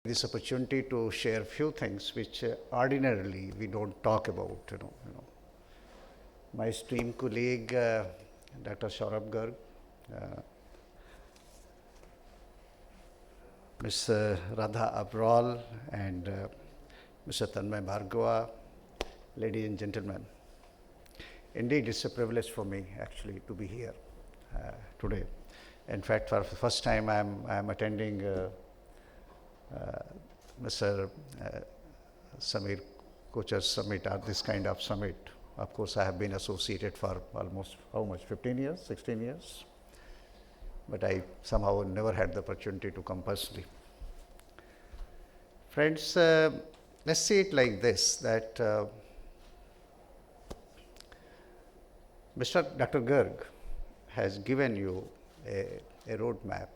This opportunity to share few things which ordinarily we don't talk about. My esteemed colleague, Dr. Saurabh Garg, Ms. Radha Abral, and Mr. Tanmay Bhargava, ladies and gentlemen. Indeed, it's a privilege for me actually to be here today. In fact, for the first time, I'm attending Mr. Samir Kocher's summit, or this kind of summit. Of course, I have been associated for almost, 15 years, 16 years? But I somehow never had the opportunity to come personally. Friends, let's see it like this, that Dr. Garg has given you a roadmap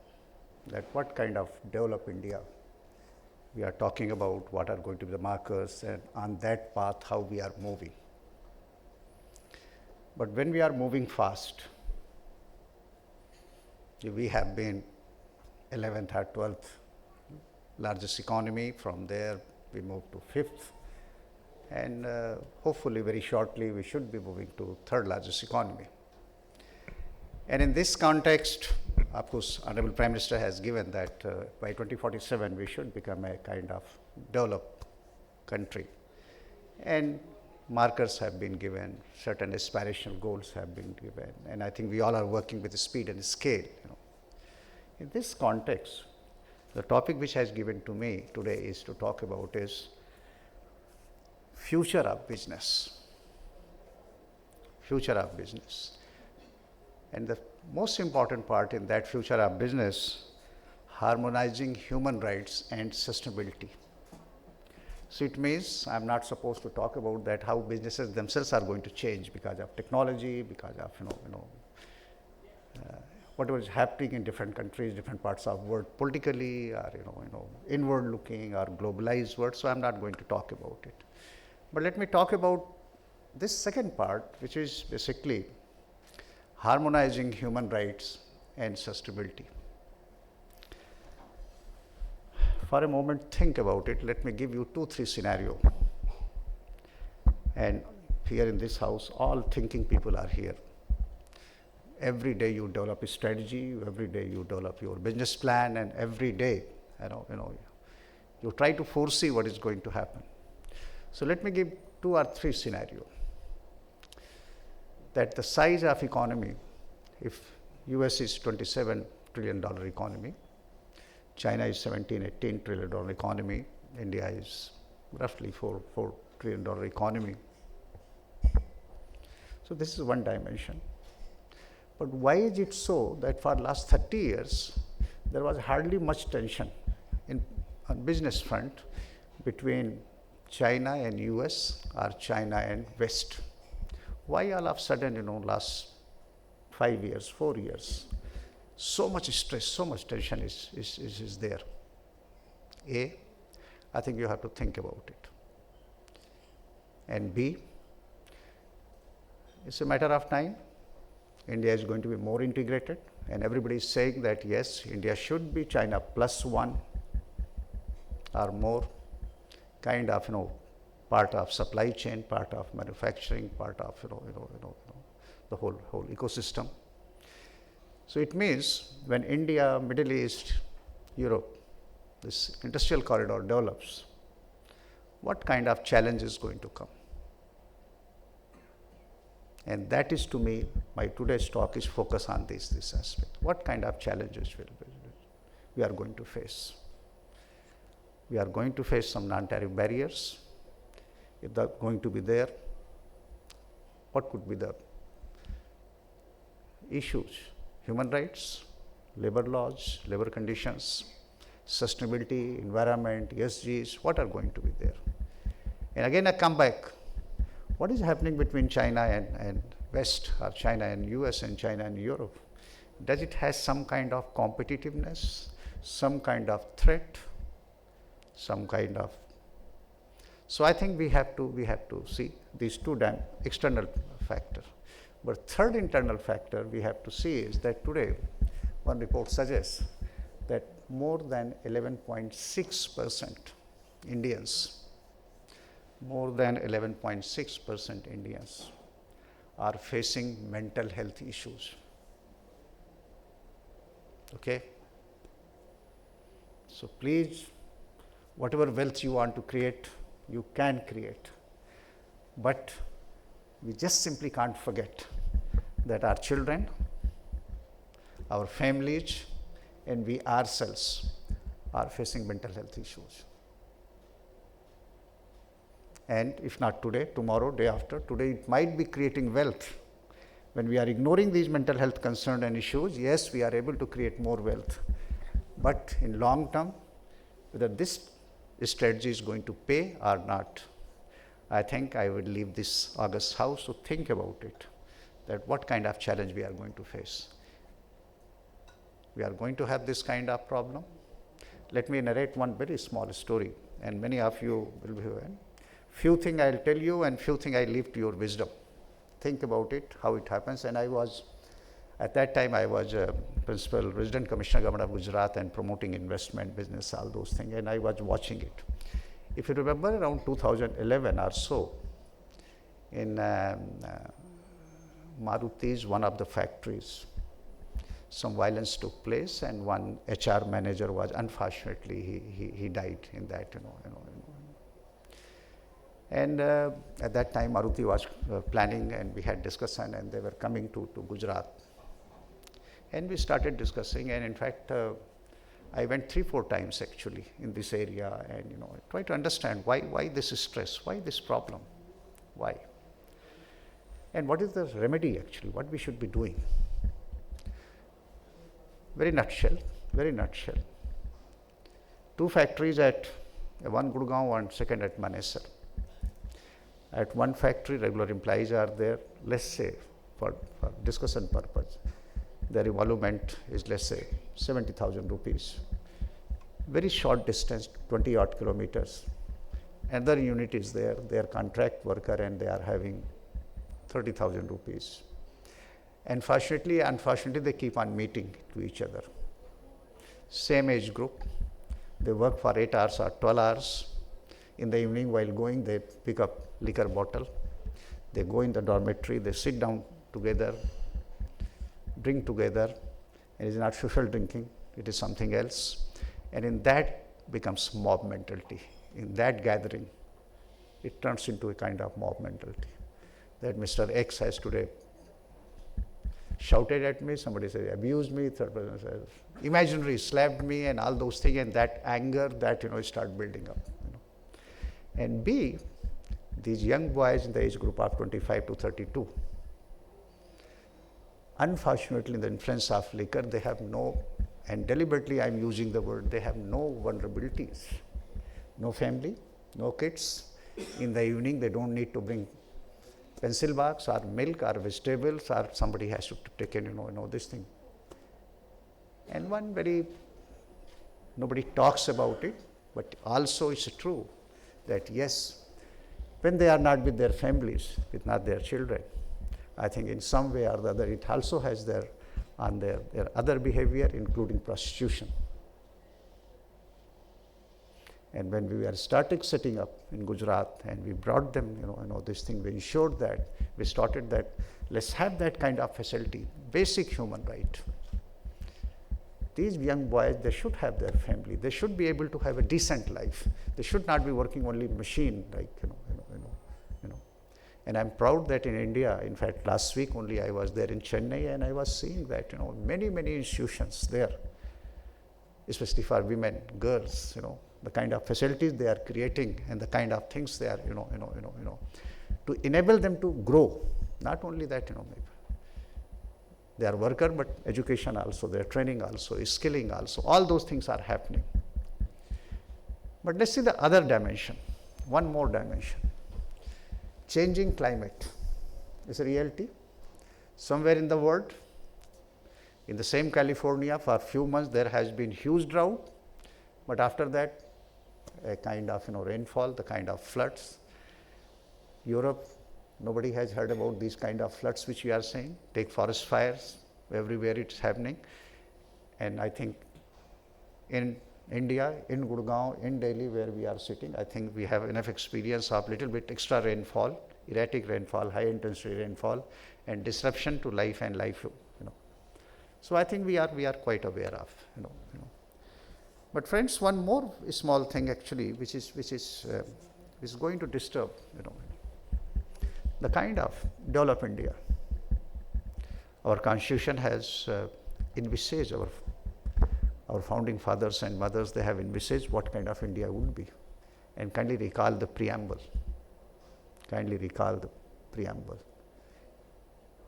that what kind of develop India we are talking about, what are going to be the markers, and on that path how we are moving. But when we are moving fast, we have been 11th or 12th largest economy. From there we moved to 5th, and hopefully very shortly we should be moving to 3rd largest economy. And in this context, of course, Honorable Prime Minister has given that by 2047 we should become a kind of developed country. And markers have been given, certain aspirational goals have been given, and I think we all are working with speed and scale. In this context, the topic which has given to me today is to talk about is future of business. Future of business. And the most important part in that future of business, harmonizing human rights and sustainability. So it means I'm not supposed to talk about that how businesses themselves are going to change because of technology, because of whatever is happening in different countries, different parts of the world, politically, or inward looking or globalized world. So I'm not going to talk about it. But let me talk about this second part, which is basically harmonizing human rights and sustainability. For a moment, think about it. Let me give you 2-3 scenarios. And here in this house, all thinking people are here. Every day you develop a strategy, every day you develop your business plan, and every day, you try to foresee what is going to happen. So let me give 2 or 3 scenarios. That the size of economy, if US is $27 trillion economy, China is $17-18 trillion economy, India is roughly $4 trillion economy. So this is one dimension. But why is it so that for last 30 years, there was hardly much tension on business front between China and US or China and West? Why all of a sudden, last 5 years, 4 years, so much stress, so much tension is there? I think you have to think about it. And B, it's a matter of time. India is going to be more integrated, and everybody is saying that yes, India should be China +1 or more, kind of, part of supply chain, part of manufacturing, part of the whole ecosystem. So it means when India, Middle East, Europe, this industrial corridor develops, what kind of challenge is going to come? And that is, to me, my today's talk is focused on this aspect. What kind of challenges we are going to face? We are going to face some non-tariff barriers. If they're going to be there, what could be the issues? Human rights, labor laws, labor conditions, sustainability, environment, ESGs, what are going to be there? And again, I come back. What is happening between China and West, or China and US, and China and Europe? Does it have some kind of competitiveness, some kind of threat, some kind of? So I think we have to see these 2 external factors. But third internal factor we have to see is that today one report suggests that more than 11.6% Indians, more than 11.6% Indians are facing mental health issues. Okay? So please, whatever wealth you want to create, you can create. But we just simply can't forget that our children, our families, and we ourselves are facing mental health issues. And if not today, tomorrow, day after, today it might be creating wealth. When we are ignoring these mental health concerns and issues, yes, we are able to create more wealth. But in long term, whether this strategy is going to pay or not, I think I would leave this August House to think about it, that what kind of challenge we are going to face. We are going to have this kind of problem. Let me narrate one very small story, and many of you will be aware. Few things I'll tell you and few things I leave to your wisdom. Think about it, how it happens. And at that time I was Principal Resident Commissioner Government of Gujarat and promoting investment, business, all those things, and I was watching it. If you remember, around 2011 or so, in Maruti's one of the factories, some violence took place, and one HR manager was, unfortunately, he died in that, And at that time, Maruti was planning, and we had discussion, and they were coming to Gujarat. And we started discussing, and in fact, I went 3-4 times actually in this area, and try to understand why this stress, why this problem, why, and what is the remedy actually, what we should be doing. Very nutshell. 2 factories one Gurgaon, one second at Manesar. At one factory, regular employees are there, let's say, for discussion purpose. Their emolument is, let's say, 70,000 rupees. Very short distance, 20 odd kilometers. Another unit is there, they are contract worker, and they are having 30,000 rupees. Unfortunately, they keep on meeting to each other. Same age group, they work for 8 hours or 12 hours. In the evening, while going, they pick up liquor bottle. They go in the dormitory, they sit down together, drink together, and it is not social drinking, it is something else. And in that becomes mob mentality. In that gathering, it turns into a kind of mob mentality. That Mr. X has today shouted at me, somebody said abused me, third person says imaginary slapped me, and all those things, and that anger that start building up. And B, these young boys in the age group of 25 to 32, unfortunately, in the influence of liquor, they have no, and deliberately I'm using the word, they have no vulnerabilities. No family, no kids. In the evening, they don't need to bring pencil box or milk or vegetables, or somebody has to take in, this thing. And one nobody talks about it, but also it's true that yes, when they are not with their families, with not their children, I think in some way or the other, it also has their other behavior, including prostitution. And when we were started setting up in Gujarat, and we brought them, this thing, we ensured that, we started that, let's have that kind of facility, basic human right. These young boys, they should have their family. They should be able to have a decent life. They should not be working only machine, like, And I'm proud that in India, in fact, last week only I was there in Chennai, and I was seeing that, many institutions there, especially for women, girls, the kind of facilities they are creating and the kind of things they are, to enable them to grow. Not only that, they are worker, but education also, their training also, skilling also, all those things are happening. But let's see the other dimension, one more dimension. Changing climate is a reality. Somewhere in the world, in the same California, for a few months there has been huge drought, but after that, a kind of rainfall, the kind of floods. Europe, nobody has heard about these kind of floods which we are saying. Take forest fires, everywhere it's happening. And I think in India, in Gurgaon, in Delhi, where we are sitting, I think we have enough experience of little bit extra rainfall, erratic rainfall, high intensity rainfall, and disruption to life and livelihood. So I think we are quite aware of. But friends, one more small thing actually, which is going to disturb the kind of develop India. Our constitution has envisaged, our founding fathers and mothers, they have envisaged what kind of India would be. And kindly recall the preamble.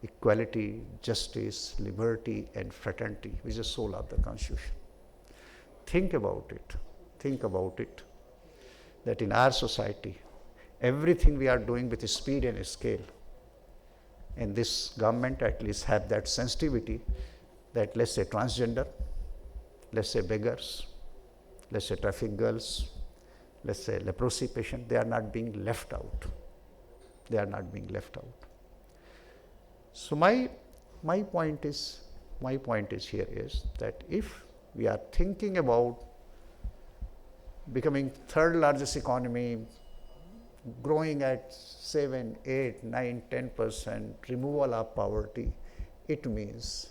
Equality, justice, liberty, and fraternity, which is the soul of the constitution. Think about it, that in our society, everything we are doing with speed and scale. And this government at least have that sensitivity that, let's say, transgender, let's say beggars, let's say traffic girls, let's say leprosy patient, they are not being left out. So my point is here is that if we are thinking about becoming third largest economy, growing at 7, 8, 9, 10%, removal of poverty, it means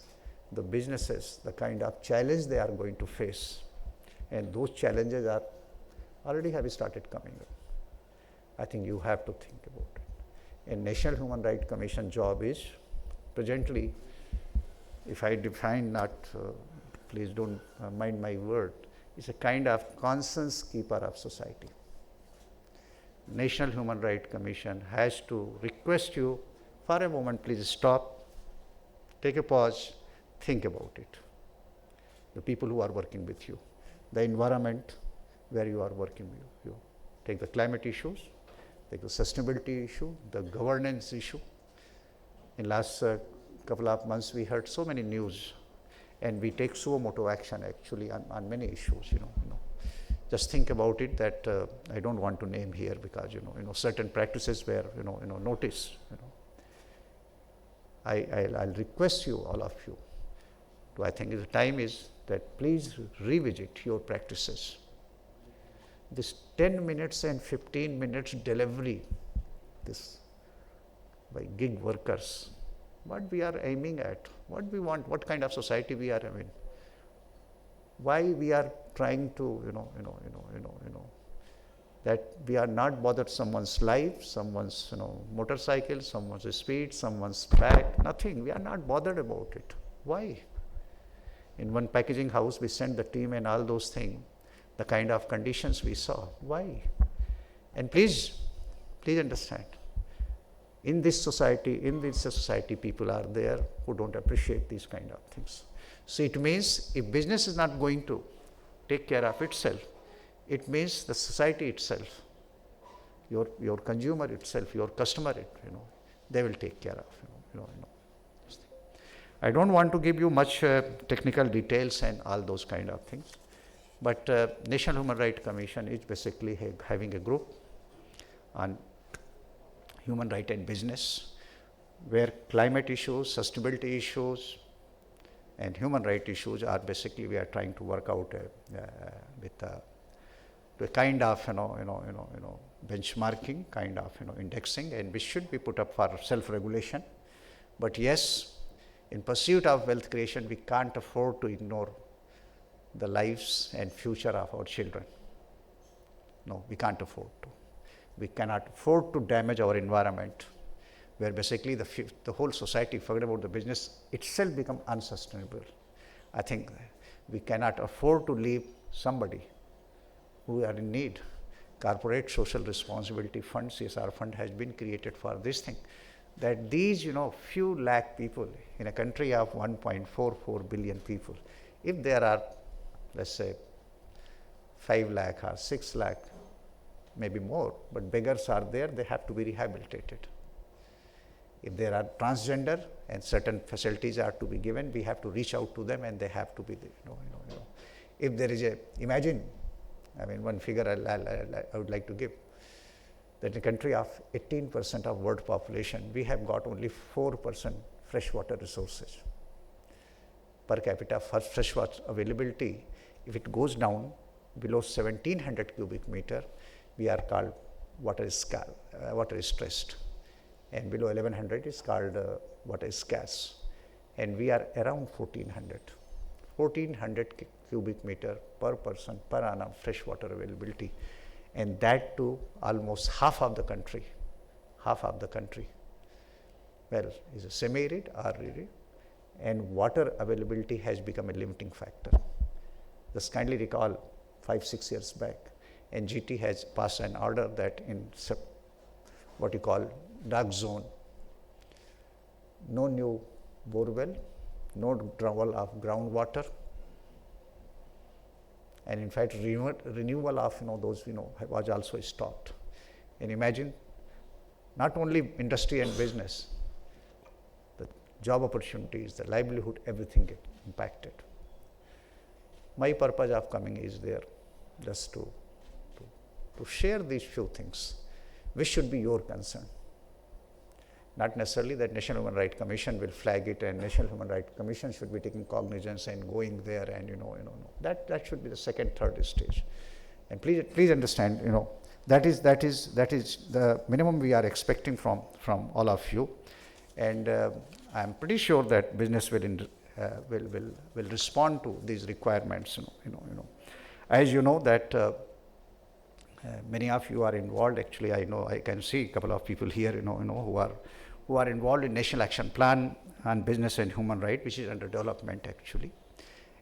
the businesses, the kind of challenge they are going to face, and those challenges are already have started coming up. I think you have to think about it. And National Human Rights Commission job is presently, if I define not, please don't mind my word, it's a kind of conscience keeper of society. National Human Rights Commission has to request you for a moment, please stop, take a pause, think about it. The people who are working with you, the environment where you are working with you. Take the climate issues, take the sustainability issue, the governance issue. In last couple of months, we heard so many news, and we take suo moto action actually on many issues. Just think about it that I don't want to name here because certain practices were noticed. I'll request you, all of you, to, I think the time is that please revisit your practices. This 10 minutes and 15 minutes delivery, this by gig workers, what we are aiming at, what we want, what kind of society we are aiming, why we are trying to, that we are not bothered someone's life, someone's motorcycle, someone's speed, someone's back, nothing. We are not bothered about it. Why? In one packaging house, we sent the team and all those things, the kind of conditions we saw. Why? And please understand, in this society, people are there who don't appreciate these kind of things. So it means if business is not going to take care of itself, it means the society itself, your consumer itself, your customer, they will take care of. I don't want to give you much technical details and all those kind of things, but National Human Rights Commission is basically having a group on human right and business, where climate issues, sustainability issues, and human rights issues are basically we are trying to work out with a kind of benchmarking, kind of indexing, and which should be put up for self-regulation. But yes, in pursuit of wealth creation, we can't afford to ignore the lives and future of our children. No, we can't afford to. We cannot afford to damage our environment, where basically the whole society, forget about the business, itself become unsustainable. I think we cannot afford to leave somebody who are in need. Corporate Social Responsibility Fund, CSR fund, has been created for this thing, that these few lakh people in a country of 1.44 billion people, if there are, let's say, 5 lakh or 6 lakh, maybe more, but beggars are there, they have to be rehabilitated. If there are transgender and certain facilities are to be given, we have to reach out to them and they have to be, if there is imagine, one figure I would like to give, that in a country of 18% of world population, we have got only 4% freshwater resources. per capita for freshwater availability, if it goes down below 1700 cubic meter, we are called water is stressed, and below 1100 is called water is scarce, and we are around 1400 cubic meter per person per annum freshwater availability, and that too almost half of the country well is a semi-arid or arid, and water availability has become a limiting factor. Just kindly recall 5-6 years back, NGT has passed an order that in what you call dark zone, no new borewell, no withdrawal of groundwater, and in fact renewal of those was also stopped. And imagine, not only industry and business, the job opportunities, the livelihood, everything get impacted. My purpose of coming is there just to share these few things which should be your concern. Not necessarily that National Human Rights Commission will flag it and National Human Rights Commission should be taking cognizance and going there and that should be the second, third stage. And please understand, that is the minimum we are expecting from all of you, and I am pretty sure that business will respond to these requirements. As you know that many of you are involved. Actually, I know I can see a couple of people here, who are involved in National Action Plan on Business and Human Rights, which is under development actually.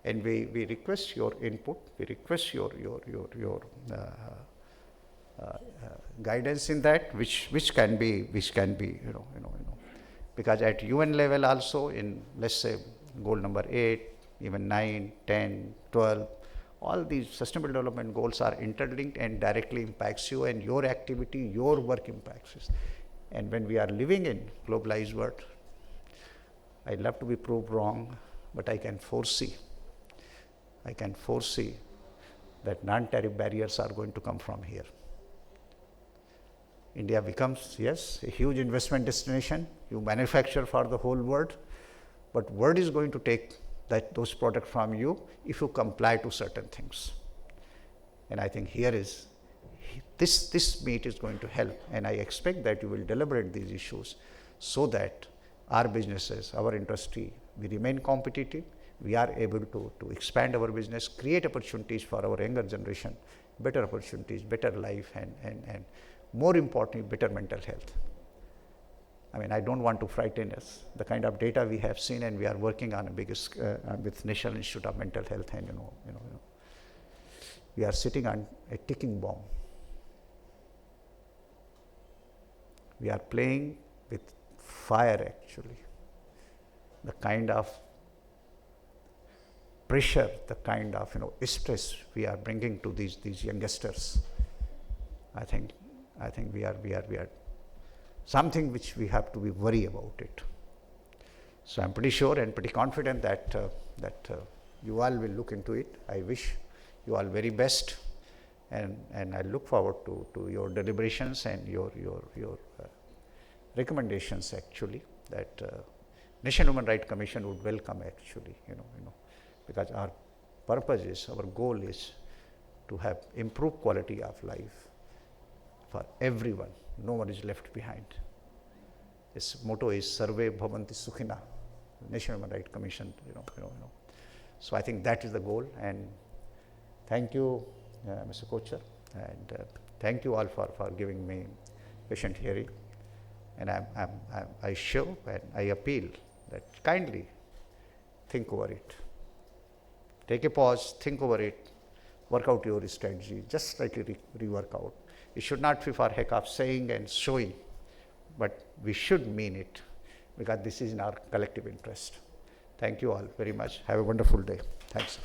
And we request your input. We request your guidance in that, which can be because at UN level also, in let's say goal number 8, even 9, 10, 12. All these sustainable development goals are interlinked and directly impacts you, and your activity, your work impacts us. And when we are living in globalized world, I love to be proved wrong, but I can foresee that non-tariff barriers are going to come from here. India becomes, yes, a huge investment destination. You manufacture for the whole world, but world is going to take those products from you if you comply to certain things. And I think here is, this meet is going to help, and I expect that you will deliberate these issues so that our businesses, our industry, we remain competitive, we are able to expand our business, create opportunities for our younger generation, better opportunities, better life, and more importantly, better mental health. I mean, I don't want to frighten us. The kind of data we have seen, and we are working on a biggest with National Institute of Mental Health, and we are sitting on a ticking bomb. We are playing with fire actually. The kind of pressure, the kind of stress we are bringing to these youngsters. I think we are something which we have to be worried about it. So I'm pretty sure and pretty confident that you all will look into it. I wish you all very best, and I look forward to your deliberations and your recommendations actually, that National Human Rights Commission would welcome actually, because our purpose is, our goal is to have improved quality of life for everyone. No one is left behind. Its motto is Sarve Bhavanti Sukhina, National Human Rights Commission. So I think that is the goal. And thank you, Mr. Kocher, and thank you all for giving me patient hearing. And I show and I appeal that kindly think over it. Take a pause, think over it, work out your strategy, just slightly rework out. It should not be for heck of saying and showing, but we should mean it, because this is in our collective interest. Thank you all very much. Have a wonderful day. Thanks.